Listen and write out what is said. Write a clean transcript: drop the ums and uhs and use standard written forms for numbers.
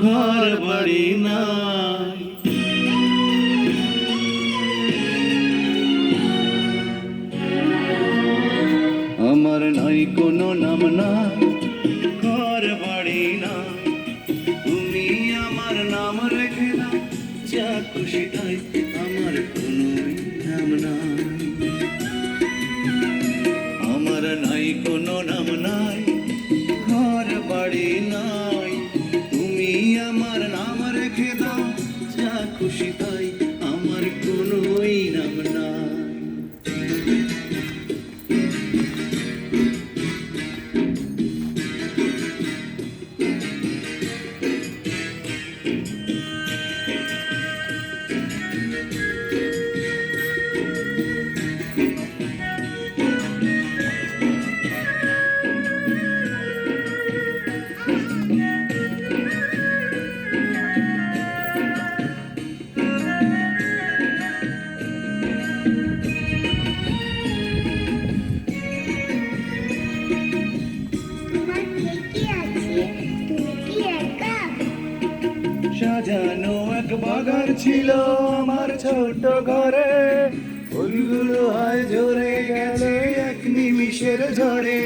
ঘর বাড়ি নাই। আমার নাই কোনো নাম নাই, ঘর বাড়ি নাই, তুমি আমার নাম রেখে দাও যা খুশি তাই, আমার কোনো নাম নাই। আমার নাই কোনো নাম নাই, ঘর বাড়ি নাই, তুমি আমার নাম রেখে দাও যা খুশি তাই, আমার কোনো নাম নাই। সাজানো এক বাগান ছিল আমার ছোট ঘরে, ফুলগুলো আজ ঝরে গেছে এক নিমিষের ঝড়ে।